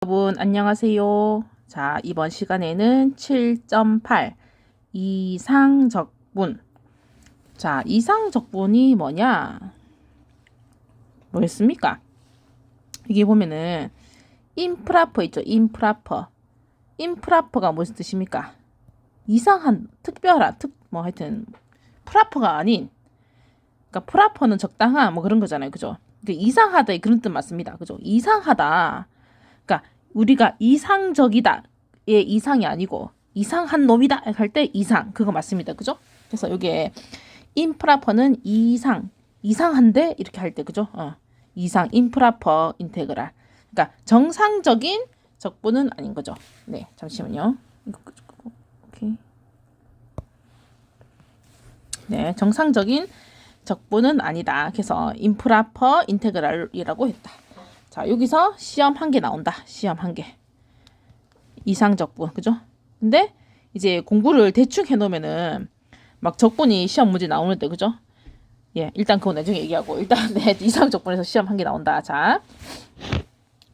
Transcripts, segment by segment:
여러분 안녕하세요. 자, 이번 시간에는 7.8 이상적분. 자, 이상적분이 뭐겠습니까? 이게 보면은 임프라퍼 있죠. 임프라퍼가 무슨 뜻입니까? 이상한, 특별한, 하여튼 프라퍼가 아닌, 그러니까 프라퍼는 적당한 뭐 그런 거잖아요. 그죠? 그러니까 이상하다 그런 뜻 맞습니다. 그죠? 이상하다. 그러니까 우리가 이상적이다의 이상이 아니고 이상한 놈이다 할 때 이상 그거 맞습니다. 그죠? 그래서 이게 임프라퍼는 이상한데 이렇게 할 때 그죠? 이상 임프라퍼 인테그랄. 그러니까 정상적인 적분은 아닌 거죠. 네, 잠시만요. 오케이. 네, 정상적인 적분은 아니다. 그래서 임프라퍼 인테그랄이라고 했다. 자, 여기서 시험 한 개 나온다. 시험 한 개. 이상적분, 그죠? 근데 이제 공부를 대충 해놓으면은 막 적분이 시험 문제 나오는데, 그죠? 예, 일단 그거 나중에 얘기하고 일단 네, 이상적분에서 시험 한 개 나온다. 자,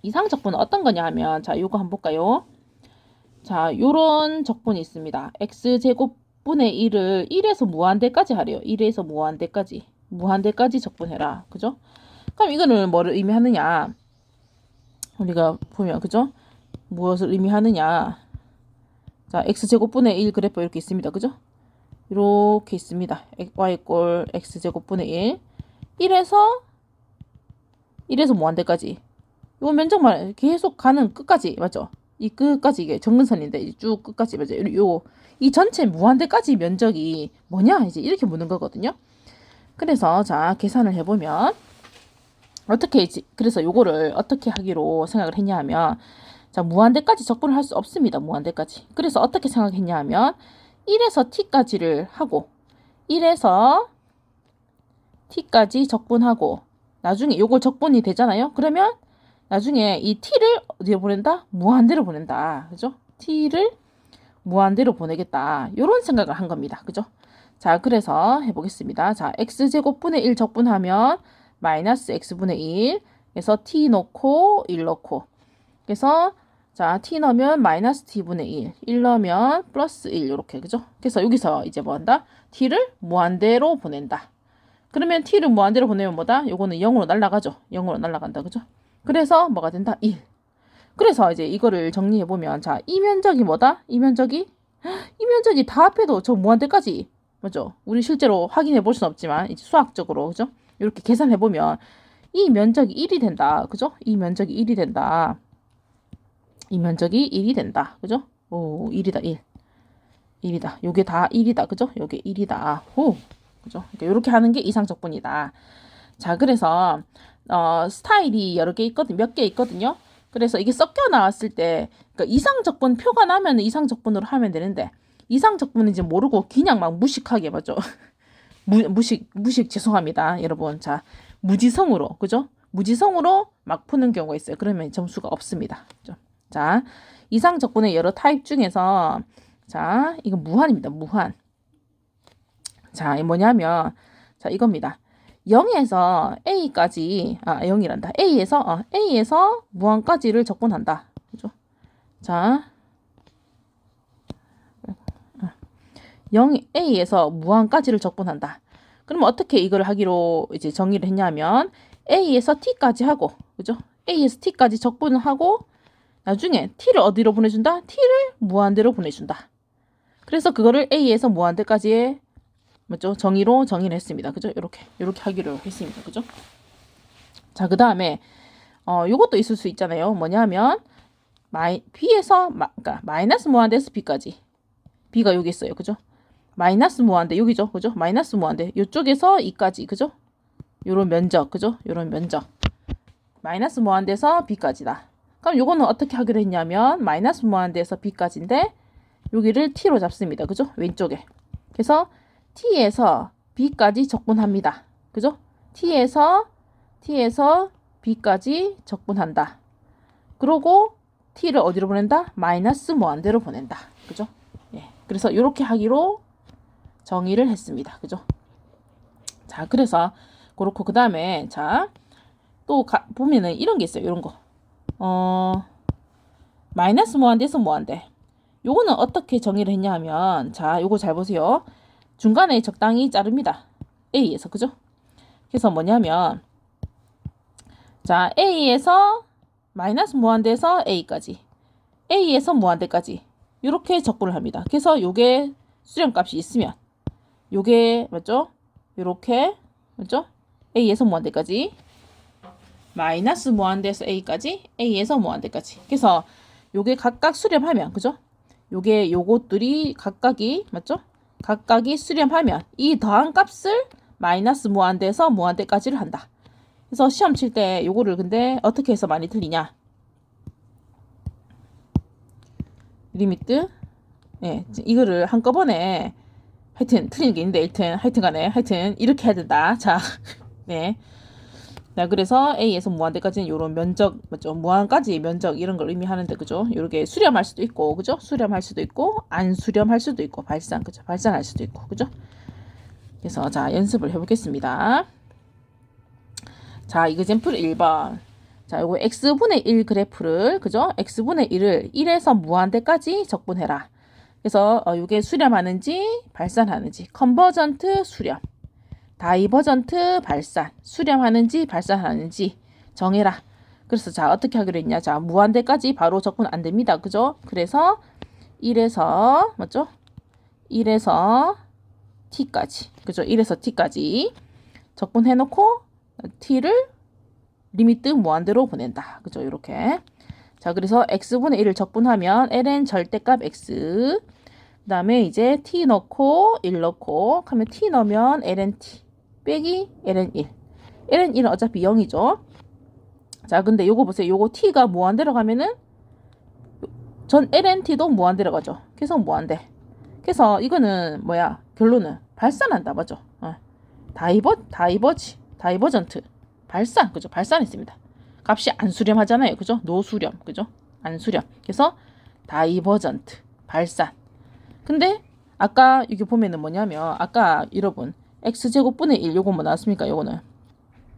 이상적분은 어떤 거냐 하면 자, 요거 한번 볼까요? 자, 요런 적분이 있습니다. x제곱분의 1을 1에서 무한대까지 하래요. 1에서 무한대까지 적분해라. 그죠? 그럼 이거는 뭐를 의미하느냐? 우리가 보면 그죠? 무엇을 의미하느냐? 자, x제곱분의 1 그래프 이렇게 있습니다. 그죠? 이렇게 있습니다. y꼴 x제곱분의 1에서 무한대까지. 요 면적만 계속 가는 끝까지 맞죠? 이 끝까지 이게 정근선인데 쭉 끝까지 맞죠? 이 전체 무한대까지 면적이 뭐냐 이제 이렇게 묻는 거거든요. 그래서 자 계산을 해보면 그래서 요거를 어떻게 하기로 생각을 했냐 하면 자 무한대까지 적분을 할 수 없습니다. 무한대까지. 그래서 어떻게 생각했냐 하면 1에서 t까지를 하고 1에서 t까지 적분하고 나중에 요걸 적분이 되잖아요. 그러면 나중에 이 t를 어디에 보낸다? 무한대로 보낸다. 그죠? t를 무한대로 보내겠다. 요런 생각을 한 겁니다. 그죠? 자, 그래서 해보겠습니다. 자, x제곱분의 1 적분하면 마이너스 x분의 1 그래서 t 넣고 1 넣고 그래서 자, t 넣으면 마이너스 t분의 1 넣으면 플러스 1 이렇게 그죠? 그래서 여기서 이제 뭐 한다? t를 무한대로 보낸다. 그러면 t를 무한대로 보내면 뭐다? 요거는 0으로 날아가죠. 0으로 날아간다. 그죠? 그래서 뭐가 된다? 1. 그래서 이제 이거를 정리해보면 자, 이 면적이 뭐다? 이 면적이 다 합해도 저 무한대까지 맞죠? 우리 실제로 확인해 볼 수는 없지만 이제 수학적으로 그죠? 이렇게 계산해 보면 이 면적이 1이 된다. 그죠? 이 면적이 1이 된다. 이 면적이 1이 된다. 그죠? 오, 1이다. 1. 1이다. 요게 다 1이다. 그죠? 요게 1이다. 오. 그죠? 그러니까 이렇게 하는 게 이상적분이다. 자, 그래서 스타일이 여러 개 있거든. 몇 개 있거든요. 그래서 이게 섞여 나왔을 때 그러니까 이상적분 표가 나면 이상적분으로 하면 되는데 이상적분인지 모르고 그냥 막 무식하게 맞죠? 무식 죄송합니다, 여러분. 자, 무지성으로 그죠? 무지성으로 막 푸는 경우가 있어요. 그러면 점수가 없습니다. 그죠? 자, 이상적분의 여러 타입 중에서 자, 이거 무한입니다. 무한. 자, 이 뭐냐면 자, 이겁니다. 0에서 A까지 0이란다. A에서 무한까지를 적분한다. 그죠? 자, A에서 무한까지를 적분한다. 그러면 어떻게 이걸 하기로 이제 정의를 했냐면 A에서 T까지 하고 그죠? A에서 T까지 적분을 하고 나중에 T를 어디로 보내준다? T를 무한대로 보내준다. 그래서 그거를 A에서 무한대까지의 맞죠? 정의로 정의를 했습니다. 그죠? 이렇게 하기로 했습니다. 그죠? 자, 그다음에 요것도 있을 수 있잖아요. 뭐냐면 B에서 그러니까 마이너스 무한대에서 B까지. B가 여기 있어요. 그죠? 마이너스 무한대 여기죠. 그죠? 마이너스 무한대. 요쪽에서 2까지. 그죠? 요런 면적. 그죠? 요런 면적. 마이너스 무한대에서 B까지다. 그럼 요거는 어떻게 하기로 했냐면 마이너스 무한대에서 B까지인데 여기를 T로 잡습니다. 그죠? 왼쪽에. 그래서 T에서 B까지 적분합니다. 그죠? T에서 B까지 적분한다. 그러고 T를 어디로 보낸다? 마이너스 무한대로 보낸다. 그죠? 예. 그래서 이렇게 하기로 정의를 했습니다. 그죠? 자, 그래서 그렇고 그 다음에 자, 또 보면은 이런 게 있어요. 이런 거. 마이너스 무한대에서 무한대. 요거는 어떻게 정의를 했냐 하면, 자, 요거 잘 보세요. 중간에 적당히 자릅니다. A에서, 그죠? 그래서 뭐냐면, 자, A에서 마이너스 무한대에서 A까지, A에서 무한대까지 이렇게 적분을 합니다. 그래서 요게 수렴값이 있으면 요게 맞죠? 요렇게 맞죠? A에서 무한대까지 마이너스 무한대에서 A까지 A에서 무한대까지. 그래서 요게 각각 수렴하면 그죠? 요게 요것들이 각각이 맞죠? 각각이 수렴하면 이 더한 값을 마이너스 무한대에서 무한대까지를 한다. 그래서 시험 칠 때 요거를 근데 어떻게 해서 많이 틀리냐? 리미트 예, 이거를 한꺼번에 하여튼 틀리는 게 있는데 하여튼 간에 하여튼 이렇게 해야 된다. 자, 네. 자, 그래서 A에서 무한대까지는 요런 면적 맞죠? 무한까지 면적 이런 걸 의미하는데 그죠? 요렇게 수렴할 수도 있고 그죠? 수렴할 수도 있고 안 수렴할 수도 있고 발산 그죠? 발산할 수도 있고 그죠? 그래서 자, 연습을 해 보겠습니다. 자, 이그젬플 1번. 자, 요거 x분의 1 그래프를 그죠? x분의 1을 1에서 무한대까지 적분해라. 그래서 요게 수렴하는지 발산하는지 컨버전트 수렴, 다이버전트 발산, 수렴하는지 발산하는지 정해라. 그래서 자, 어떻게 하기로 했냐? 자, 무한대까지 바로 적분 안 됩니다. 그죠? 그래서 1에서 맞죠? 1에서 t까지. 그죠? 1에서 t까지 적분해 놓고 t를 리미트 무한대로 보낸다. 그죠? 이렇게. 자, 그래서 x분의 1을 적분하면 ln 절대값 x. 그 다음에 이제 t 넣고 1 넣고 하면 t 넣으면 ln t 빼기 ln 1. ln 1은 어차피 0이죠. 자, 근데 요거 보세요. 요거 t가 무한대로 가면은 전 ln t도 무한대로 가죠. 그래서 무한대. 그래서 이거는 뭐야? 결론은 발산한다. 맞죠? 다이버전트. 발산. 그죠? 발산했습니다. 값이 안 수렴하잖아요. 그죠? 노수렴. 그죠? 안 수렴. 그래서 다이버전트. 발산. 근데 아까 이게 보면은 뭐냐면 아까 여러분 x제곱분의 1 요거 뭐 나왔습니까? 요거는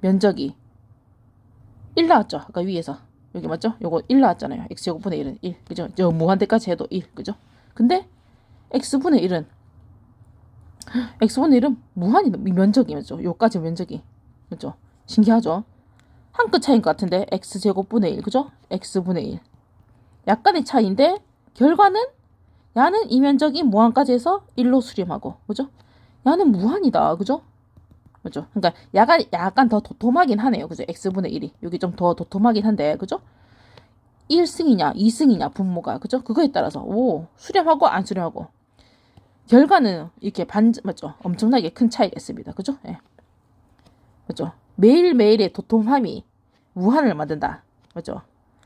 면적이 1 나왔죠. 아까 위에서. 여기 맞죠? 요거 1 나왔잖아요. x제곱분의 1은 1. 그죠? 저 무한대까지 해도 1. 그죠? 근데 x분의 1은 무한이 면적이 맞죠? 요까지 면적이 맞죠? 신기하죠? 한 끗 차이인 것 같은데 x제곱분의 1 그죠? x분의 1 약간의 차이인데 결과는 야는 이 면적이 무한까지 해서 1로 수렴하고 그죠? 야는 무한이다 그죠? 그죠? 그러니까 약간 더 도톰하긴 하네요 그죠? x분의 1이 여기 좀 더 도톰하긴 한데 그죠? 1승이냐 2승이냐 분모가 그죠? 그거에 따라서 오 수렴하고 안 수렴하고 결과는 이렇게 맞죠? 엄청나게 큰 차이가 있습니다 그죠? 예. 맞죠? 매일매일의 도톰함이 무한을 만든다. 맞죠?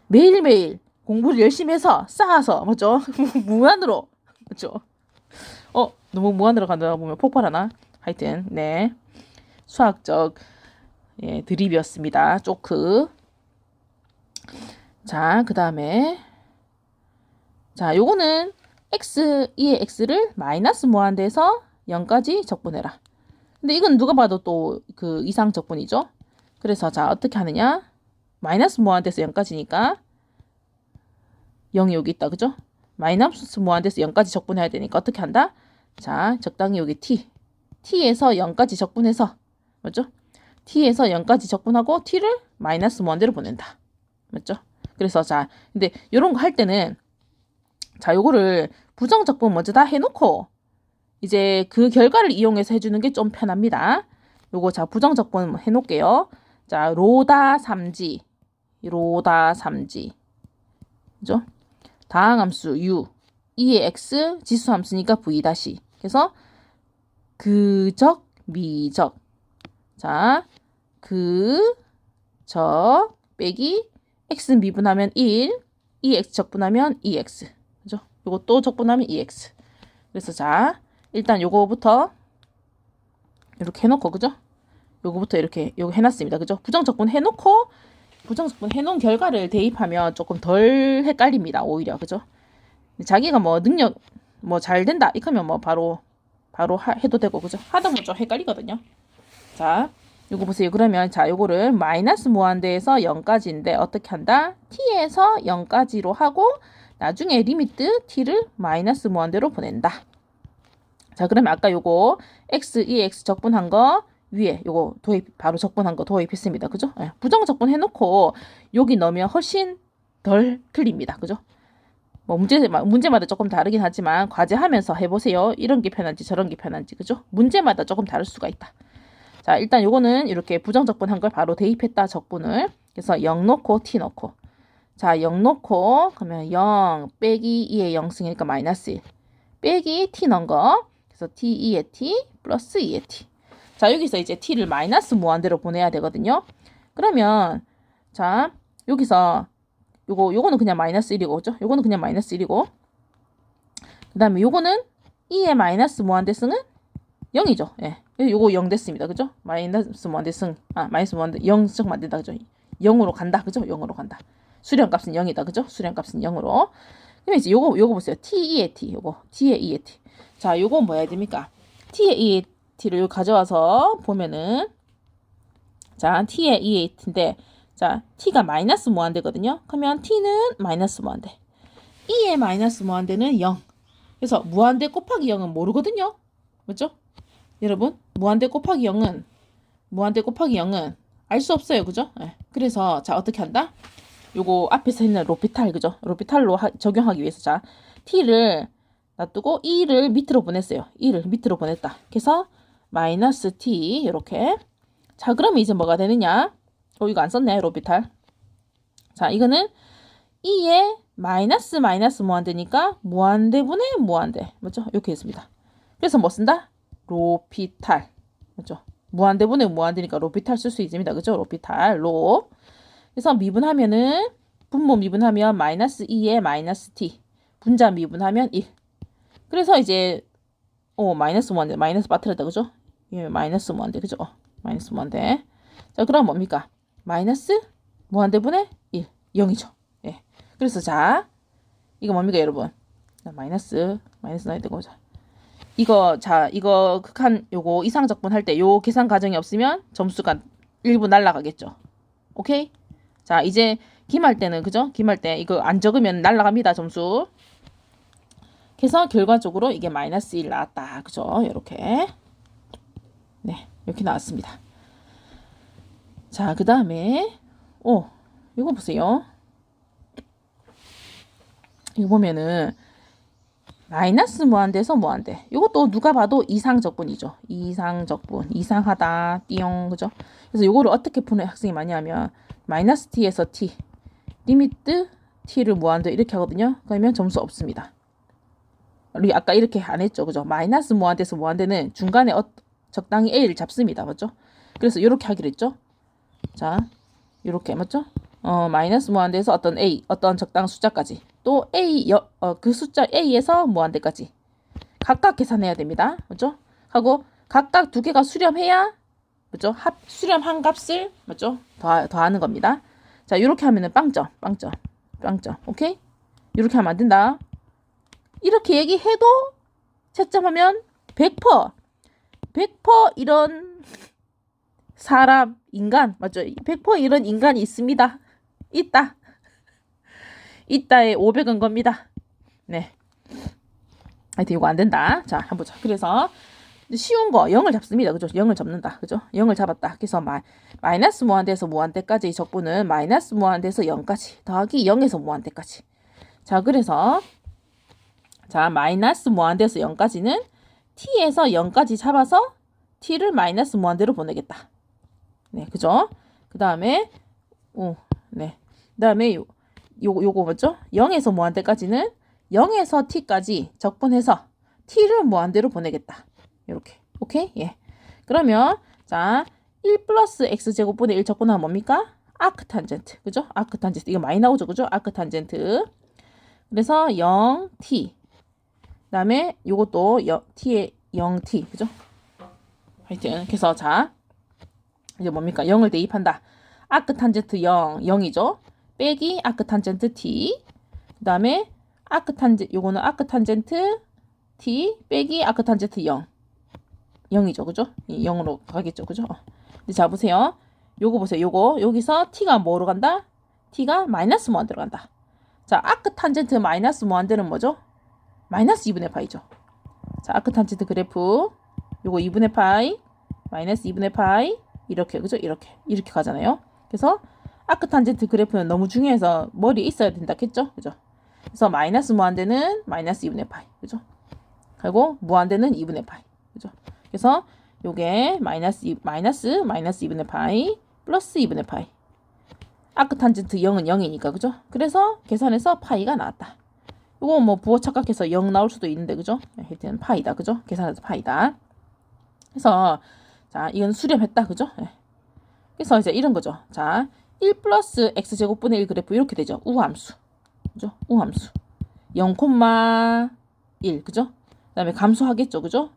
매일매일 공부를 열심히 해서 쌓아서 맞죠? 무한으로 맞죠? 너무 무한으로 간다 보면 폭발하나? 하여튼 네. 수학적 드립이었습니다. 쪼크. 자, 그다음에 자, 요거는 x의 x를 마이너스 무한대에서 0까지 적분해라. 근데 이건 누가 봐도 또 그 이상 적분이죠. 그래서 자 어떻게 하느냐? 마이너스 무한대에서 0까지니까 0이 여기 있다. 그죠? 마이너스 무한대에서 0까지 적분해야 되니까 어떻게 한다? 자 적당히 여기 t에서 0까지 적분해서 맞죠? t에서 0까지 적분하고 t를 마이너스 무한대로 보낸다. 맞죠? 그래서 자 근데 요런 거 할 때는 자 요거를 부정적분 먼저 다 해놓고 이제 그 결과를 이용해서 해주는 게 좀 편합니다. 요거 자 부정적분 해놓을게요. 자 로다 3지 그죠? 다항함수 u 2의 x 지수함수니까 v 다시 그래서 그적 미적 자 그적 빼기 x 미분하면 1 2x 적분하면 2x 그죠? 요거 또 적분하면 2x 그래서 자 일단 요거부터 이렇게 해놓고 그죠? 요거부터 이렇게 요거 해놨습니다. 그죠? 부정적분 해놓고 부정적분 해놓은 결과를 대입하면 조금 덜 헷갈립니다. 오히려 그죠? 자기가 뭐 능력 뭐 잘 된다 이러면 뭐 바로 해도 되고 그죠? 하다 보면 좀 헷갈리거든요. 자 요거 보세요. 그러면 자, 요거를 마이너스 무한대에서 0까지인데 어떻게 한다? t에서 0까지로 하고 나중에 리미트 t를 마이너스 무한대로 보낸다. 자, 그러면 아까 요거 x, 2x 적분한 거 위에 요거 도입, 바로 적분한 거 도입했습니다. 그죠? 예, 부정 적분 해놓고 여기 넣으면 훨씬 덜 틀립니다. 그죠? 뭐 문제마다 조금 다르긴 하지만 과제하면서 해보세요. 이런 게 편한지 저런 게 편한지. 그죠? 문제마다 조금 다를 수가 있다. 자, 일단 요거는 이렇게 부정 적분한 걸 바로 대입했다. 적분을. 그래서 0 넣고 t 넣고. 자, 0 넣고 그러면 0 빼기 2의 0승이니까 마이너스 1 빼기 t 넣은 거. 그래서 t2의 t 플러스 2의 t. 자, 여기서 이제 t를 마이너스 무한대로 보내야 되거든요. 그러면 자, 여기서 요거는 그냥 마이너스 1이고, 그죠? 요거는 그냥 마이너스 1이고, 그 다음에 요거는 2의 마이너스 무한대승은 0이죠. 예. 요거 0 됐습니다. 그죠? 마이너스 무한대승, 마이너스 무한대 0씩 만든다. 그죠? 0으로 간다. 그죠? 0으로 간다. 수렴값은 0이다. 그죠? 수렴값은 0으로. 그럼 이제 요거 보세요. t2의 t, 요거. t의 2의 t. 자, 요거 뭐 해야 됩니까? t의 2의 t를 가져와서 보면은, 자, t의 2의 t인데, 자, t가 마이너스 무한대거든요. 그러면 t는 마이너스 무한대. 2의 마이너스 무한대는 0. 그래서 무한대 곱하기 0은 모르거든요. 맞죠? 여러분, 무한대 곱하기 0은 알 수 없어요. 그죠? 네. 그래서 자, 어떻게 한다? 요거 앞에서 있는 로피탈, 그죠? 로피탈로 적용하기 위해서 자, t를 놔두고 2를 밑으로 보냈어요. 2를 밑으로 보냈다. 그래서 마이너스 t 이렇게. 자, 그러면 이제 뭐가 되느냐? 이거 안 썼네, 로피탈. 자, 이거는 2의 마이너스 무한대니까 무한대분의 무한대. 맞죠? 이렇게 했습니다. 그래서 뭐 쓴다? 로피탈. 맞죠? 무한대분의 무한대니까 로피탈 쓸 수 있습니다. 그죠? 로피탈, 로. 그래서 미분하면은, 분모 미분하면 마이너스 2의 마이너스 t. 분자 미분하면 1. 그래서 이제, 마이너스 무한대, 마이너스 빠뜨렸다. 그죠? 예, 마이너스 무한대. 그죠? 마이너스 무한대. 자, 그럼 뭡니까? 마이너스 무한대분의 1, 0이죠. 예. 그래서 자, 이거 뭡니까, 여러분? 자, 마이너스 넣어야 되고, 자. 이거 극한 요거 이상적분 할 때 요 계산 과정이 없으면 점수가 일부 날라가겠죠. 오케이? 자, 이제 기말 때는, 그죠? 기말 때 이거 안 적으면 날라갑니다, 점수. 그래서 결과적으로 이게 마이너스 1 나왔다. 그죠? 이렇게. 네, 이렇게 나왔습니다. 자, 그 다음에 이거 보세요. 이거 보면은 마이너스 무한대에서 무한대. 이것도 누가 봐도 이상적분이죠. 이상적분. 이상하다. 띠용. 그죠? 그래서 이거를 어떻게 푸는 학생이 많이 하면 마이너스 t에서 t 리미트 t를 무한대 이렇게 하거든요. 그러면 점수 없습니다. 우리 아까 이렇게 안 했죠. 그죠? 마이너스 무한대에서 무한대는 중간에 적당히 a를 잡습니다. 맞죠? 그래서 이렇게 하기로 했죠. 자, 이렇게 맞죠? 마이너스 무한대에서 어떤 적당한 숫자까지 또 그 숫자 a에서 무한대까지 각각 계산해야 됩니다. 맞죠? 하고 각각 두 개가 수렴해야 맞죠? 수렴한 값을 맞죠? 더하는 겁니다. 자, 이렇게 하면은 빵점. 오케이? 이렇게 하면 안 된다. 이렇게 얘기해도 채점하면 100% 이런 사람, 인간, 맞죠? 100% 이런 인간이 있습니다. 있다에 500은 겁니다. 네. 하여튼 이거 안 된다. 자, 한번 보자. 그래서 쉬운 거 0을 잡습니다. 그죠? 0을 잡는다. 그죠? 0을 잡았다. 그래서 마이너스 무한대에서 무한대까지 적분은 마이너스 무한대에서 0까지 더하기 0에서 무한대까지. 자, 그래서 자, 마이너스 무한대에서 0까지는 t에서 0까지 잡아서 t를 마이너스 무한대로 보내겠다. 네, 그죠? 그 다음에, 네. 그 다음에, 요거 뭐죠? 0에서 무한대까지는 0에서 t까지 적분해서 t를 무한대로 보내겠다. 이렇게. 오케이? 예. 그러면, 자, 1 플러스 x제곱분의 1 적분하면 뭡니까? 아크탄젠트. 그죠? 아크탄젠트. 이거 많이 나오죠? 그죠? 아크탄젠트. 그래서 0t. 그 다음에 요것도 t의 0t. 그죠? 하여튼, 그래서 자, 이제 뭡니까? 0을 대입한다. 아크탄젠트 0, 0이죠. 빼기 아크탄젠트 t. 그 다음에 요거는 아크탄젠트 t 빼기 아크탄젠트 0. 0이죠. 그죠? 0으로 가겠죠. 그죠? 근데 자, 보세요. 요거 보세요. 요거. 여기서 t가 뭐로 간다? t가 마이너스 무한대로 간다. 자, 아크 탄젠트 마이너스 무한대는 뭐죠? 마이너스 2분의 파이죠. 자, 아크 탄젠트 그래프. 요거 2분의 파이, 마이너스 2분의 파이, 이렇게, 그죠? 이렇게 가잖아요. 그래서 아크 탄젠트 그래프는 너무 중요해서 머리에 있어야 된다 했죠? 그죠? 그래서 마이너스 무한대는 마이너스 2분의 파이, 그죠? 그리고 무한대는 2분의 파이, 그죠? 그래서 요게 마이너스 2분의 파이 플러스 2분의 파이. 아크 탄젠트 0은 0이니까, 그죠? 그래서 계산해서 파이가 나왔다. 요거 뭐 부호 착각해서 0 나올 수도 있는데, 그죠? 하여튼 파이다, 그죠? 계산해서 파이다. 그래서 자, 이건 수렴했다, 그죠? 네. 그래서 이제 이런 거죠. 자, 1 플러스 x제곱분의 1 그래프 이렇게 되죠. 우함수, 그죠? 우함수 0,1, 그죠? 그 다음에 감소하겠죠, 그죠?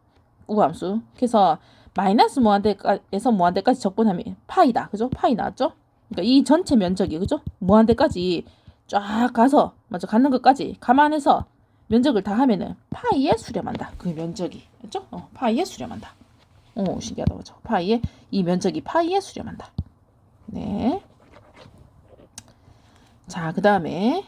우함수. 그래서 마이너스 무한대에서 무한대까지 적분하면 파이다, 그죠? 파이 나왔죠? 그러니까 이 전체 면적이, 그죠? 무한대까지 쫙 가서 먼저 갖는 것까지 감안해서 면적을 다 하면은 파이에 수렴한다. 그 면적이, 그죠? 파이에 수렴한다. 신기하다, 그죠? 파이에, 이 면적이 파이에 수렴한다. 네. 자, 그 다음에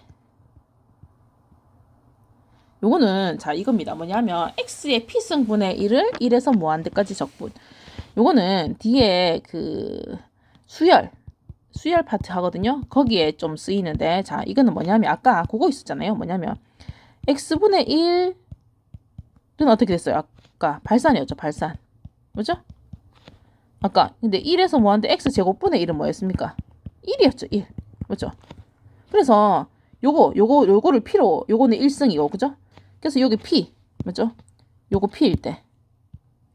요거는 자, 이겁니다. 뭐냐면 x의 p승분의 1을 1에서 무한대까지 적분. 요거는 뒤에 그 수열 파트 하거든요. 거기에 좀 쓰이는데, 자, 이거는 뭐냐면 아까 그거 있었잖아요. 뭐냐면 x분의 1은 어떻게 됐어요? 아까 발산이었죠. 발산. 뭐죠? 아까 근데 1에서 무한대 x제곱분의 1은 뭐였습니까? 1이었죠. 1. 그렇죠? 그래서 요거를 p로, 요거는 1승이고, 그죠? 그래서 여기 p, 맞죠? 요거 p일 때,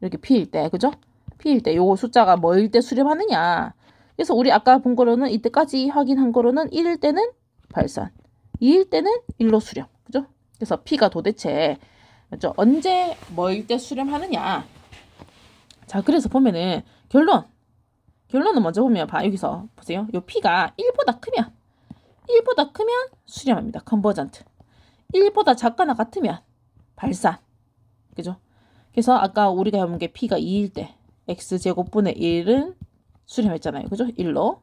이렇게 p일 때, 그죠? p일 때 요거 숫자가 뭐일 때 수렴하느냐. 그래서 우리 아까 본 거로는, 이때까지 확인한 거로는 1일 때는 발산, 2일 때는 1로 수렴, 그죠? 그래서 p가 도대체, 맞죠? 언제 뭐일 때 수렴하느냐. 자, 그래서 보면은 결론은 먼저 보면 여기서 보세요. 요 p가 1보다 크면 수렴합니다. 컨버전트. 1보다 작거나 같으면 발산. 그죠? 그래서 아까 우리가 해본 게 p가 2일 때 x제곱분의 1은 수렴했잖아요. 그죠? 1로.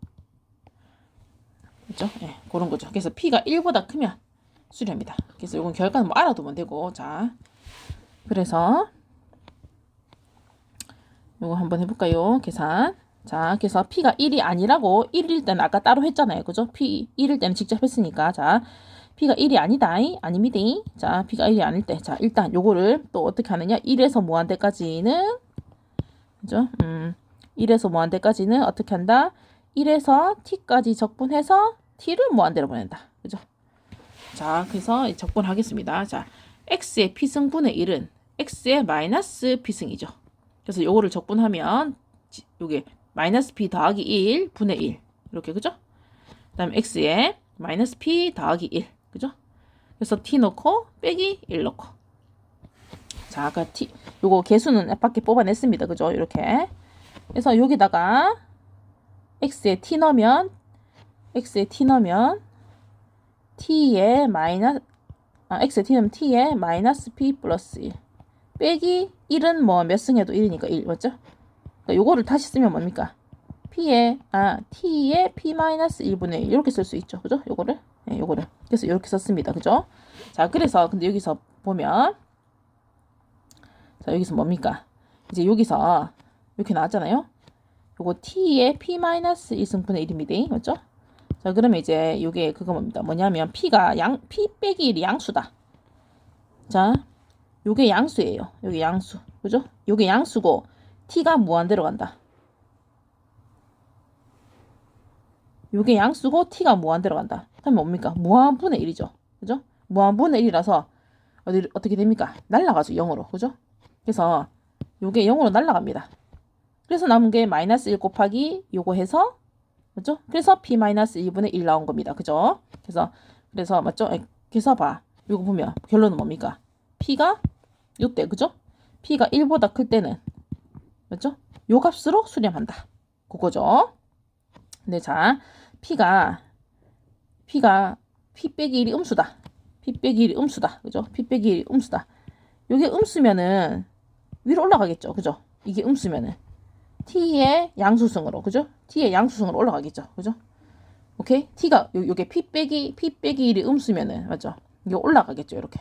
그죠? 네, 그런 거죠. 그래서 p가 1보다 크면 수렴입니다. 그래서 이건 결과는 뭐 알아두면 되고, 자, 그래서 이거 한번 해볼까요? 계산. 자, 그래서 p가 1이 아니라고, 1일 때는 아까 따로 했잖아요. 그죠? p 1일 때는 직접 했으니까. 자, p가 1이 아니다. 아닙니다. 자, p가 1이 아닐 때. 자, 일단 요거를 또 어떻게 하느냐? 1에서 무한대까지는, 그죠? 1에서 무한대까지는 어떻게 한다? 1에서 t까지 적분해서 t를 무한대로 보낸다. 그죠? 자, 그래서 적분하겠습니다. 자, x의 p승분의 1은 x의 마이너스 p승이죠. 그래서 요거를 적분하면 요게 마이너스 p 더하기 1 분의 1 이렇게, 그죠? 그 다음에 x에 마이너스 p 더하기 1, 그죠? 그래서 t 넣고 빼기 1 넣고. 자, 아까 t 요거 개수는 밖에 뽑아냈습니다, 그죠? 이렇게. 그래서 여기다가 x에 t 넣으면 x에 t에 마이너스 p 플러스 1 빼기 1은 뭐 몇 승해도 1이니까 1, 맞죠? 그러니까 요거를 다시 쓰면 뭡니까? t에 p-1분의 1 이렇게 쓸 수 있죠. 그죠? 요거를. 네, 요거를. 그래서 이렇게 썼습니다. 그죠? 자, 그래서 근데 여기서 보면, 자, 여기서 뭡니까? 이제 여기서 이렇게 나왔잖아요. 요거 t에 p-1승분의 1입니다. 맞죠? 자, 그러면 이제 요게 그거 뭡니다. 뭐냐면 p 빼기 1이 양수다. 자, 요게 양수예요. 요게 양수. 그죠? 요게 양수고 t가 무한대로 간다. 요게 양수고 t가 무한대로 간다. 그러면 뭡니까? 무한분의 1이죠. 그죠? 무한분의 1이라서 어떻게 됩니까? 날라가죠. 0으로. 그죠? 그래서 요게 0으로 날라갑니다. 그래서 남은 게 마이너스 1 곱하기 요거 해서, 맞죠? 그래서 p-1분의 1 나온 겁니다. 그죠? 그래서 맞죠? 그래서 봐. 요거 보면 결론은 뭡니까? p가 요때, 그죠? p가 1보다 클 때는, 맞죠? 요 값으로 수렴한다. 그거죠. 네, 자, p 빼기 1이 음수다. p 빼기 1이 음수다. 그죠? p 빼기 1이 음수다. 요게 음수면은 위로 올라가겠죠. 그죠? 이게 음수면은. t의 양수승으로, 그죠? t의 양수승으로 올라가겠죠, 그죠? 오케이? t가 요게 p 빼기 1이 음수면은 맞죠? 이게 올라가겠죠, 이렇게,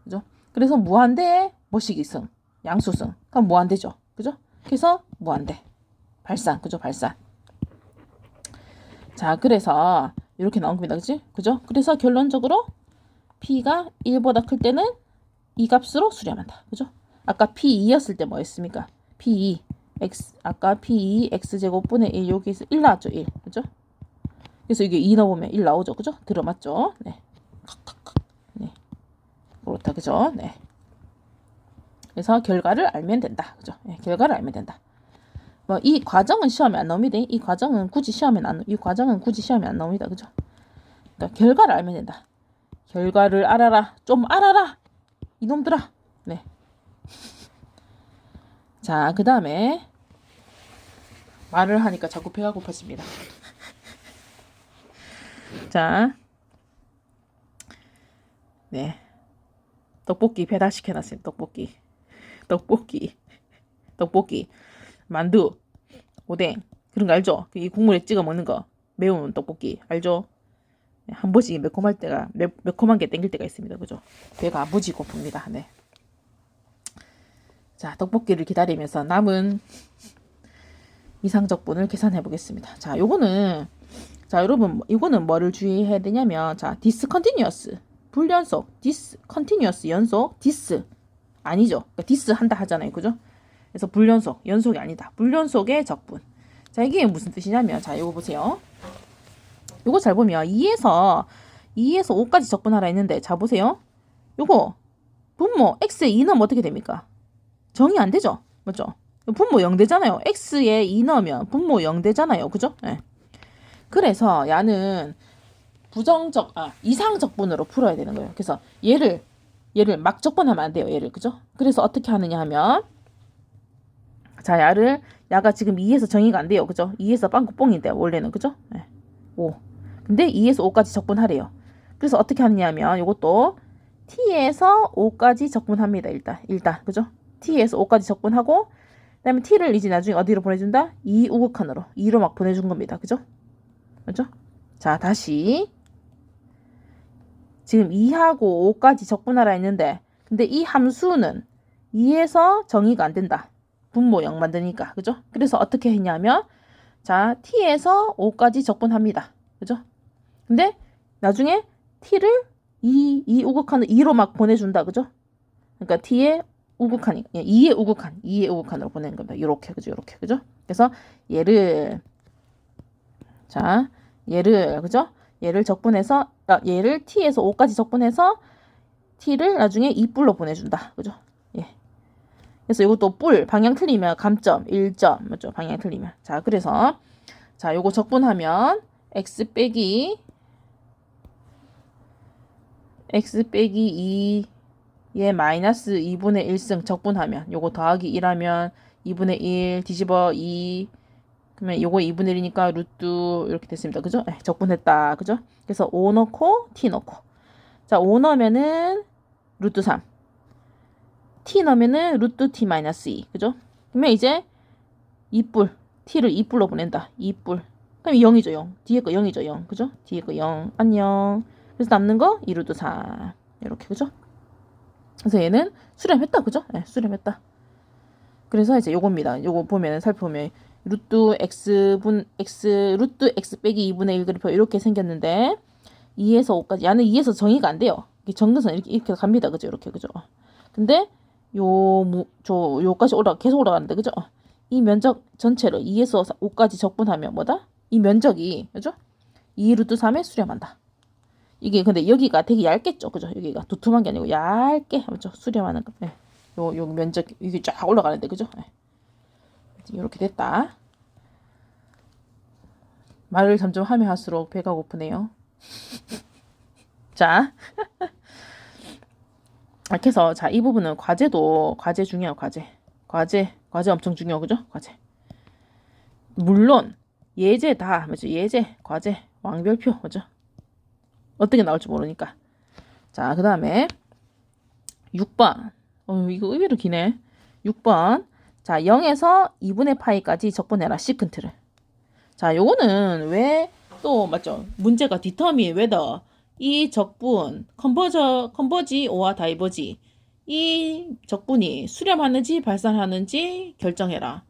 그죠? 그래서 무한대의 뭐식 이승, 양수승, 그럼 무한대죠, 그죠? 그래서 무한대, 발산, 그죠? 발산. 자, 그래서 이렇게 나온 겁니다, 그지? 그죠? 그래서 결론적으로 p가 1보다 클 때는 이 값으로 수렴한다, 그죠? 아까 p2였을 때 뭐였습니까? p2 x, 아까 p2 x제곱분의 1, 여기서 1 나왔죠, 1, 그죠? 그래서 이게 2 넣어보면 1 나오죠, 그죠? 들어맞죠? 네. 네. 그렇다, 그죠? 네. 그래서 결과를 알면 된다, 그죠? 네, 결과를 알면 된다. 뭐 이 과정은 시험에 안 나옵니다. 이 과정은 굳이 시험에 안 나옵니다, 그죠? 그러니까 결과를 알면 된다. 결과를 알아라, 좀 알아라, 이놈들아. 네. 자, 그 다음에 말을 하니까 자꾸 배가 고파집니다. 자, 네, 떡볶이 배달시켜놨어요. 떡볶이, 만두, 오뎅, 그런 거 알죠? 이 국물에 찍어 먹는 거, 매운 떡볶이 알죠? 네, 한 번씩 매콤할 때가 매콤한 게 땡길 때가 있습니다, 그죠? 배가 무지 고픕니다. 네. 자, 떡볶이를 기다리면서 남은 이상적분을 계산해 보겠습니다. 자, 요거는, 자, 여러분, 이거는 뭐를 주의해야 되냐면, 자, discontinuous, 불연속, discontinuous, 연속, dis, 아니죠. 그러니까 dis 한다 하잖아요, 그죠? 그래서 불연속, 연속이 아니다. 불연속의 적분. 자, 이게 무슨 뜻이냐면, 자, 요거 보세요. 요거 잘 보면 2에서 5까지 적분하라 했는데, 자, 보세요. 요거 분모 x에 2 넣으면 어떻게 됩니까? 정이 안 되죠? 맞죠? 분모 0되잖아요. x에 2 넣으면 분모 0되잖아요. 그죠? 네. 그래서 야는 이상적분으로 풀어야 되는 거예요. 그래서 얘를 막 적분하면 안 돼요. 얘를, 그죠? 그래서 어떻게 하느냐 하면, 자, 야가 지금 2에서 정의가 안 돼요. 그죠? 2에서 빵꾸뽕인데 원래는, 그죠? 네. 5. 근데 2에서 5까지 적분하래요. 그래서 어떻게 하느냐 하면 이것도 t에서 5까지 적분합니다. 일단 그죠? t에서 5까지 적분하고, 그다음에 t를 이제 나중에 어디로 보내준다? 2 우극한으로 2로 막 보내준 겁니다. 그죠? 그죠? 자, 다시 지금 2하고 5까지 적분하라 했는데, 근데 이 함수는 2에서 정의가 안 된다. 분모 0 만드니까, 그죠? 그래서 어떻게 했냐면, 자, t에서 5까지 적분합니다. 그죠? 근데 나중에 t를 2 우극한으로 2로 막 보내준다. 그죠? 그러니까 t의 우극한이니까 2의 우극한으로 보내는 겁니다. 요렇게, 그죠? 요렇게, 그죠? 그래서 얘를 그죠? 얘를 적분해서, 얘를 t에서 5까지 적분해서 t를 나중에 2뿔로 보내준다. 그죠? 예. 그래서 이것도 뿔, 방향 틀리면 감점, 1점, 맞죠? 방향 틀리면. 자, 그래서, 자, 요거 적분하면 x 빼기 2에 마이너스 2분의 1승 적분하면, 요거 더하기 1하면 2분의 1 뒤집어 2, 그러면 요거 2분의 1이니까 루트 이렇게 됐습니다. 그죠? 네, 적분했다. 그죠? 그래서 5 넣고 t 넣고, 자, 5 넣으면은 루트 3, t 넣으면은 루트 t 마이너스 2. 그죠? 그러면 이제 2뿔, t를 2뿔로 보낸다. 2뿔. 그럼 0이죠, 0. 뒤에 거 0이죠, 0. 그죠? 뒤에 거 0. 안녕. 그래서 남는 거 2루트 3. 이렇게, 그죠? 그래서 얘는 수렴했다. 그죠? 네, 수렴했다. 그래서 이제 요겁니다. 요거 보면, 살펴보면 루트 x 빼기 2분의 1 그래프 이렇게 생겼는데, 2에서 5까지, 야는 2에서 정의가 안 돼요. 정근선 이렇게 갑니다. 그죠? 이렇게, 그죠? 근데 요까지 계속 올라가는데, 그죠? 이 면적 전체를 2에서 5까지 적분하면 뭐다? 이 면적이, 그죠? 2 루트 3에 수렴한다. 이게 근데 여기가 되게 얇겠죠, 그죠? 여기가 두툼한 게 아니고 얇게, 그죠? 수렴하는 거. 네. 요 면적 이게 쫙 올라가는데, 그죠? 네. 이렇게 됐다. 말을 점점 하면 할수록 배가 고프네요. 자, 이렇게 해서, 자, 이 부분은 과제 중요해요. 과제 엄청 중요하고, 그죠? 과제. 물론 예제 다, 맞죠? 예제, 과제, 왕별표, 그죠? 어떻게 나올지 모르니까. 자, 그 다음에 6번. 이거 의외로 기네. 6번. 자, 0에서 2분의 파이까지 적분해라. 시컨트를. 자, 요거는 왜 또 맞죠? 문제가 determine whether 이 적분 컨버지 오와 다이버지 이 적분이 수렴하는지 발산하는지 결정해라.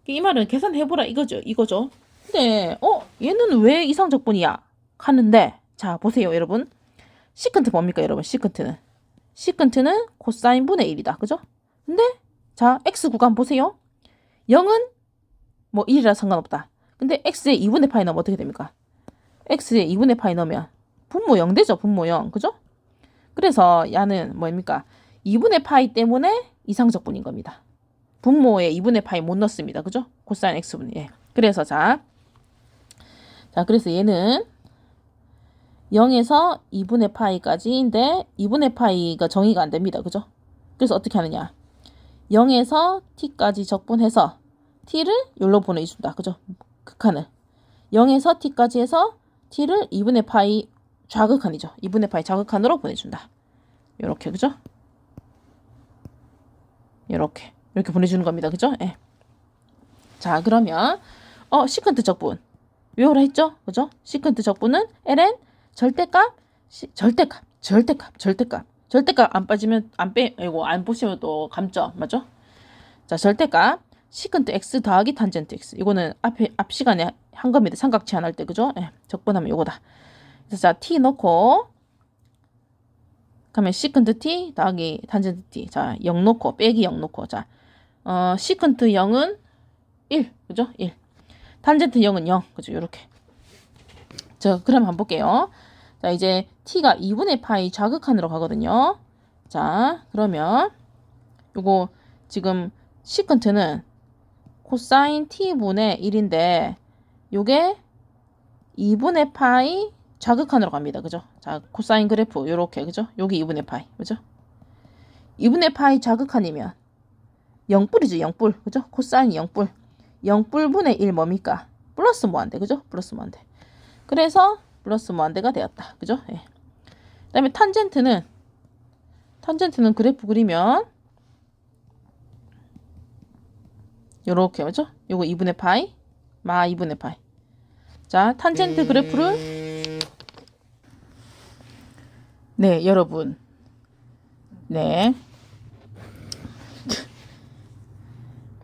이 말은 계산해보라 이거죠. 근데 얘는 왜 이상 적분이야? 하는데 자 보세요 여러분. 시컨트 뭡니까 여러분? 시컨트는 코사인 분의 1이다. 그죠? 근데 자 x 구간 보세요. 0은 뭐 1이라 상관없다. 근데 x에 2분의 파이 넣으면 어떻게 됩니까? x에 2분의 파이 넣으면 분모 0 되죠. 분모 0. 그죠? 그래서 야는 뭡니까? 2분의 파이 때문에 이상적분인 겁니다. 분모에 2분의 파이 못 넣습니다. 그죠? 코사인 x분의 예. 그래서 자 그래서 얘는 0에서 2분의 파이까지인데 2분의 파이가 정의가 안 됩니다. 그죠? 그래서 어떻게 하느냐? 0에서 t까지 적분해서 t를 여기로 보내준다. 그죠? 극한을. 0에서 t까지 해서 t를 2분의 파이 좌극한이죠. 2분의 파이 좌극한으로 보내준다. 요렇게 그죠? 이렇게 보내주는 겁니다. 그죠? 예. 자 그러면 시컨트 적분 외우라 했죠? 그죠? 시컨트 적분은 ln 절대값 안 빠지면 안 보시면 또 감점 맞죠? 자 절대값 시컨트 x 더하기 탄젠트 x 이거는 앞 시간에 한 겁니다. 삼각치환 할 때 그죠? 예. 적분하면 요거다. 그래서 자 t 넣고 그러면 시컨트 t 더하기 탄젠트 t 자 0 넣고 빼기 0 넣고 자 시컨트 0은 1 그죠? 1 탄젠트 0은 0 그죠? 요렇게 자 그럼 한번 볼게요. 자 이제 t가 2분의 파이 좌극한으로 가거든요. 자 그러면 요거 지금 시컨트는 코사인 t분의 1인데 요게 2분의 파이 좌극한으로 갑니다. 그죠? 자 코사인 그래프 요렇게 그죠? 여기 2분의 파이 그죠? 2분의 파이 좌극한이면 0뿔이죠. 0뿔 그죠? 코사인 0뿔 0뿔분의 1 뭡니까? 플러스 무한대 그죠? 플러스 무한대 그래서 플러스 무한대가 되었다. 그죠? 예. 그 다음에 탄젠트는 그래프 그리면 요렇게 그죠? 요거 2분의 파이 마 2분의 파이 자 탄젠트 그래프를 네 여러분 네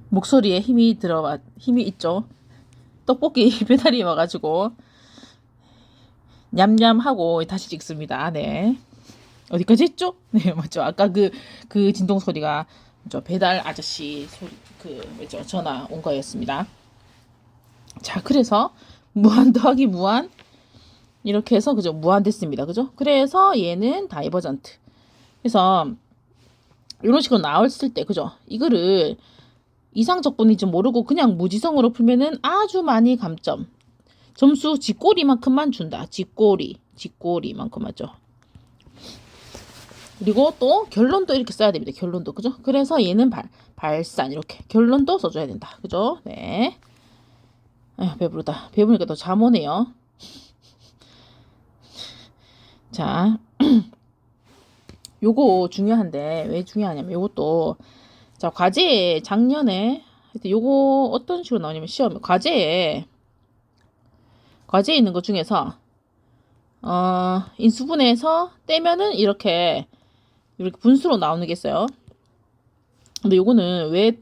목소리에 힘이 있죠. 떡볶이 배달이 와가지고 냠냠하고 다시 찍습니다. 네. 어디까지 했죠? 네, 맞죠. 아까 그 진동 소리가 저 배달 아저씨 소리 뭐죠? 전화 온 거였습니다. 자, 그래서 무한 더하기 무한 이렇게 해서 그죠? 무한 됐습니다. 그죠? 그래서 얘는 다이버전트. 그래서 이런 식으로 나왔을 때 그죠? 이거를 이상적분인지 모르고 그냥 무지성으로 풀면은 아주 많이 감점. 점수 쥐꼬리만큼만 준다. 쥐꼬리만큼 맞죠? 그리고 또 결론도 이렇게 써야 됩니다. 결론도 그죠? 그래서 얘는 발산 이렇게 결론도 써줘야 된다. 그죠? 네. 아 배부르다. 배부르니까 또 잠 오네요. 자, 요거 중요한데 왜 중요하냐면 요것도 자 과제에 작년에 요거 어떤 식으로 나오냐면 시험에 과제에 있는 것 중에서 인수분해에서 떼면은 이렇게 분수로 나오는 게 있어요. 근데 요거는 왜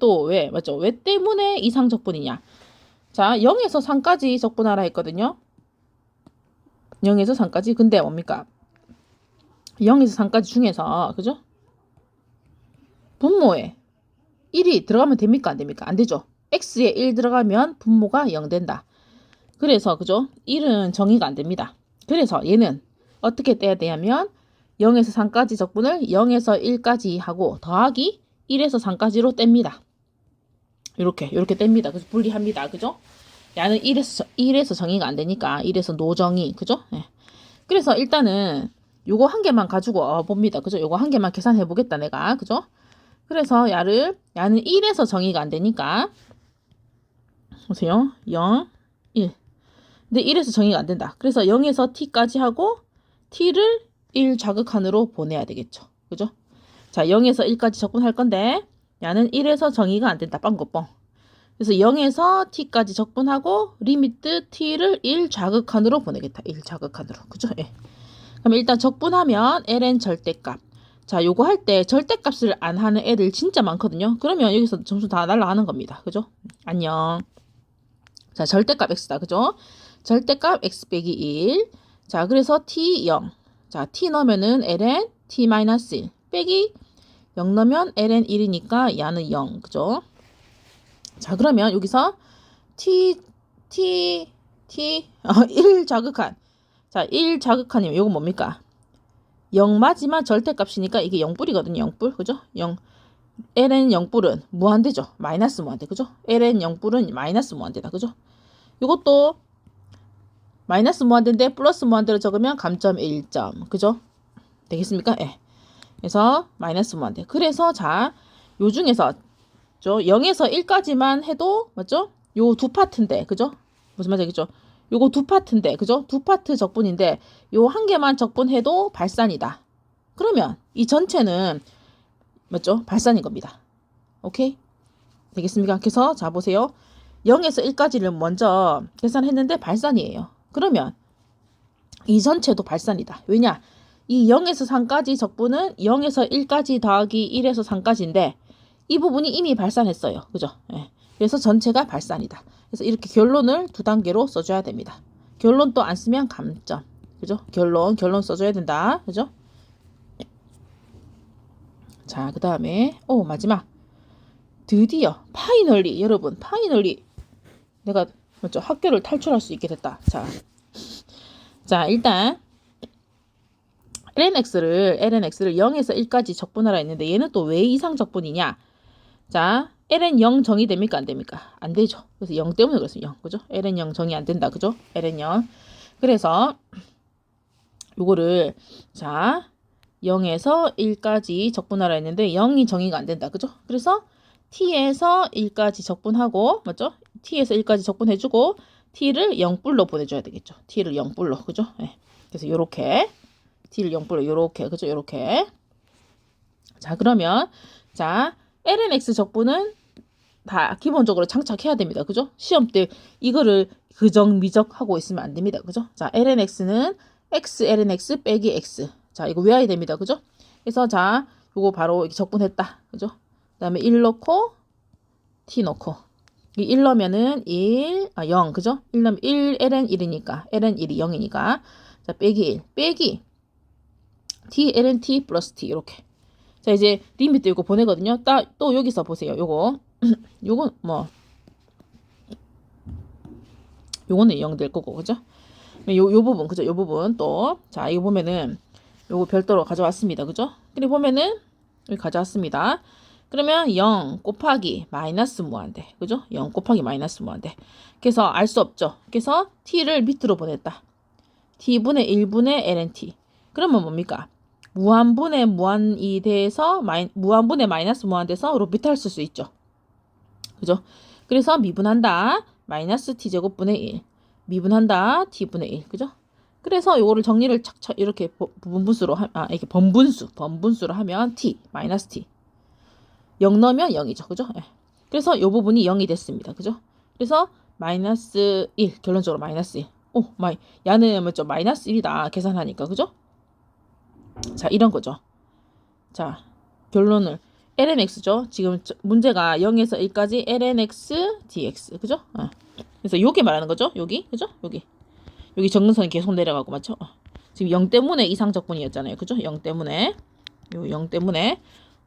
맞죠? 왜 때문에 이상적분이냐? 자 0에서 3까지 적분하라 했거든요. 0에서 3까지 근데 뭡니까? 0에서 3까지 중에서 그죠? 분모에 1이 들어가면 됩니까? 안 됩니까? 안 되죠. x에 1 들어가면 분모가 0 된다. 그래서 그죠? 1은 정의가 안 됩니다. 그래서 얘는 어떻게 떼야 되냐면 0에서 3까지 적분을 0에서 1까지 하고 더하기 1에서 3까지로 뗍니다. 이렇게 뗍니다. 그래서 분리합니다. 그죠? 야는 1에서 정의가 안 되니까 1에서 노정의. 그죠? 네. 그래서 일단은 요거 한 개만 가지고 봅니다. 그죠? 요거 한 개만 계산해 보겠다 내가. 그죠? 그래서 야는 1에서 정의가 안 되니까 보세요. 0, 1. 근데 1에서 정의가 안 된다. 그래서 0에서 t까지 하고 t를 1 좌극한으로 보내야 되겠죠. 그죠? 자, 0에서 1까지 적분할 건데 야는 1에서 정의가 안 된다. 빵거뻥. 그래서 0에서 t까지 적분하고 리미트 t를 1 좌극한으로 보내겠다. 1 좌극한으로. 그죠? 예. 그럼 일단 적분하면 ln 절대값. 자, 요거 할 때 절대값을 안 하는 애들 진짜 많거든요. 그러면 여기서 점수 다 날라가는 겁니다. 그죠? 안녕. 자, 절대값 x다. 그죠? 절대값 x 빼기 1. 자, 그래서 t 0. 자, t 넣으면은 ln t-1 빼기 0 넣으면 ln 1이니까 야는 0. 그죠? 자, 그러면 여기서 t 1 자극한. 자, 1 자극한이면 이거 뭡니까? 0 맞지만 절대값이니까 이게 0뿔이거든요. 0뿔. 그죠? 0. ln 0뿔은 무한대죠. 마이너스 무한대. 그죠? ln 0뿔은 마이너스 무한대다. 그죠? 이것도 마이너스 무한대인데 플러스 무한대로 적으면 감점 1점. 그죠? 되겠습니까? 예. 그래서 마이너스 무한대. 그래서 자, 요 중에서 0에서 1까지만 해도 맞죠? 요 두 파트인데. 그죠? 무슨 말이겠죠? 요거 두 파트인데. 그죠? 두 파트 적분인데 요 한 개만 적분해도 발산이다. 그러면 이 전체는 맞죠? 발산인 겁니다. 오케이? 되겠습니까? 그래서 자 보세요. 0에서 1까지를 먼저 계산했는데 발산이에요. 그러면 이 전체도 발산이다. 왜냐? 이 0에서 3까지 적분은 0에서 1까지 더하기 1에서 3까지인데 이 부분이 이미 발산했어요. 그죠? 예. 그래서 전체가 발산이다. 그래서 이렇게 결론을 두 단계로 써줘야 됩니다. 결론 또 안 쓰면 감점. 그죠? 결론 써줘야 된다. 그죠? 자, 그 다음에 마지막. 드디어 파이널리 여러분 파이널리 내가 먼저 학교를 탈출할 수 있게 됐다. 자 일단 lnx를 0에서 1까지 적분하라 했는데 얘는 또 왜 이상 적분이냐? 자 ln 0 정의됩니까? 안 됩니까? 안 되죠. 그래서 0 때문에 그렇습니다. 0 그죠? ln 0 정의 안 된다. 그죠? ln 0 그래서 요거를 자 0에서 1까지 적분하라 했는데 0이 정의가 안 된다. 그죠? 그래서 t에서 1까지 적분하고 맞죠? t에서 1까지 적분해주고 t를 0뿔로 보내줘야 되겠죠. t를 0뿔로 그죠? 네. 그래서 요렇게 t를 0뿔로 요렇게 그죠? 요렇게 자 그러면 자 lnx 적분은 다 기본적으로 장착해야 됩니다. 그죠? 시험 때 이거를 그정미적 하고 있으면 안 됩니다. 그죠? 자 lnx는 x lnx 빼기 x 자 이거 외워야 됩니다. 그죠? 그래서 자 요거 바로 이렇게 적분했다. 그죠? 그 다음에 1 넣고 t 넣고 1 넣으면은 0 그죠? 1 넣으면 1 ln 1이니까 ln 1이 0이니까 자 빼기 1 빼기 t ln t 플러스 t 이렇게 자 이제 리미트 이거 보내거든요. 또 여기서 보세요. 요거 요건 뭐 요거는 0 될 거고 그죠? 요 부분 그죠? 요 부분 또 자 이거 보면은 요거 별도로 가져왔습니다. 그죠? 그리고 보면은 여기 가져왔습니다. 그러면 0 곱하기 마이너스 무한대. 그죠? 0 곱하기 마이너스 무한대. 그래서 알 수 없죠. 그래서 t를 밑으로 보냈다. t분의 1분의 lnt. 그러면 뭡니까? 무한분의 무한이 돼서 무한분의 마이너스 무한돼서 로피탈 쓸 수 있죠. 그죠? 그래서 미분한다. 마이너스 t제곱분의 1. 미분한다. t분의 1. 그죠? 그래서 요거를 정리를 착착 이렇게 부분분수로 이렇게 번분수로 하면 t 마이너스 t 0 넣으면 0이죠. 그죠? 네. 그래서 요 부분이 0이 됐습니다. 그죠? 그래서 마이너스 1 결론적으로 마이너스 1 야는 뭐죠? 마이너스 1이다 계산하니까 그죠? 자 이런 거죠. 자 결론을 lnx죠. 지금 문제가 0에서 1까지 lnx dx 그죠? 그래서 요게 말하는 거죠. 여기 그죠? 여기 정근선이 계속 내려가고 맞죠? 지금 0 때문에 이상 적분이었잖아요. 그죠? 0 때문에 요 0 때문에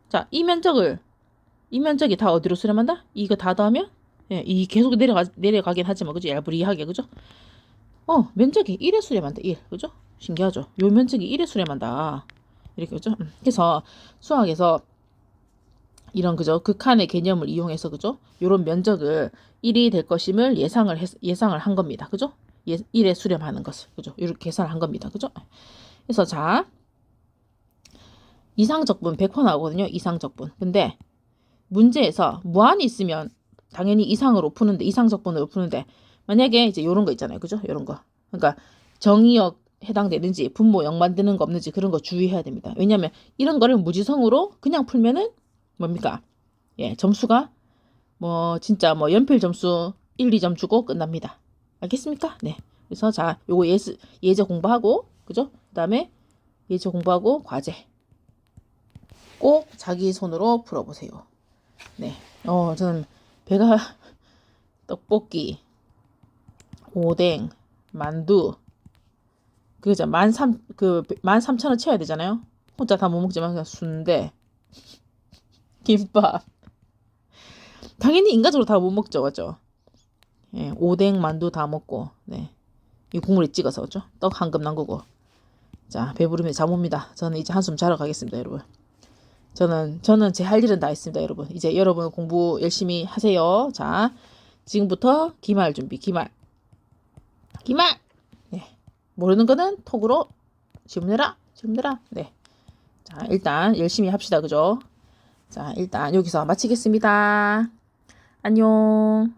자 이 면적이 다 어디로 수렴한다? 이거 다 더하면 예, 이 계속 내려가긴 하지만 그죠? 얄부리하게 그죠? 면적이 1에 수렴한다. 1 그죠? 신기하죠? 요 면적이 1에 수렴한다. 이렇게 그죠? 그래서 수학에서 이런 그죠? 극한의 개념을 이용해서 그죠? 요런 면적을 1이 될 것임을 예상을 한 겁니다. 그죠? 1에 수렴하는 것을 그죠? 이렇게 계산을 한 겁니다. 그죠? 그래서 자 이상적분 100% 나오거든요. 이상적분. 근데 문제에서 무한이 있으면 당연히 이상적분으로 푸는데 만약에 이제 요런 거 있잖아요. 그죠? 요런 거. 그러니까 정의역 해당되는지 분모 0 만드는 거 없는지 그런 거 주의해야 됩니다. 왜냐면 이런 거를 무지성으로 그냥 풀면은 뭡니까? 예, 점수가 뭐 진짜 뭐 연필 점수 1, 2점 주고 끝납니다. 알겠습니까? 네. 그래서 자, 요거 예제 공부하고 그죠? 그다음에 예제 공부하고 과제 꼭 자기 손으로 풀어보세요. 네. 저는 배가 떡볶이, 오뎅, 만두 그죠? 13,000원 채워야 되잖아요. 혼자 다 못 먹지만 그냥 순대, 김밥. 당연히 인간적으로 다 못 먹죠, 맞죠? 예, 오뎅, 만두 다 먹고, 네. 이 국물에 찍어서, 그죠? 떡 한 급 남그고. 자, 배부르면 잠 옵니다. 저는 이제 한숨 자러 가겠습니다, 여러분. 저는 제 할 일은 다 했습니다, 여러분. 이제 여러분 공부 열심히 하세요. 자, 지금부터 기말 준비, 기말. 기말! 네. 모르는 거는 톡으로 질문해라, 질문해라. 네. 자, 일단 열심히 합시다, 그죠? 자, 일단 여기서 마치겠습니다. 안녕.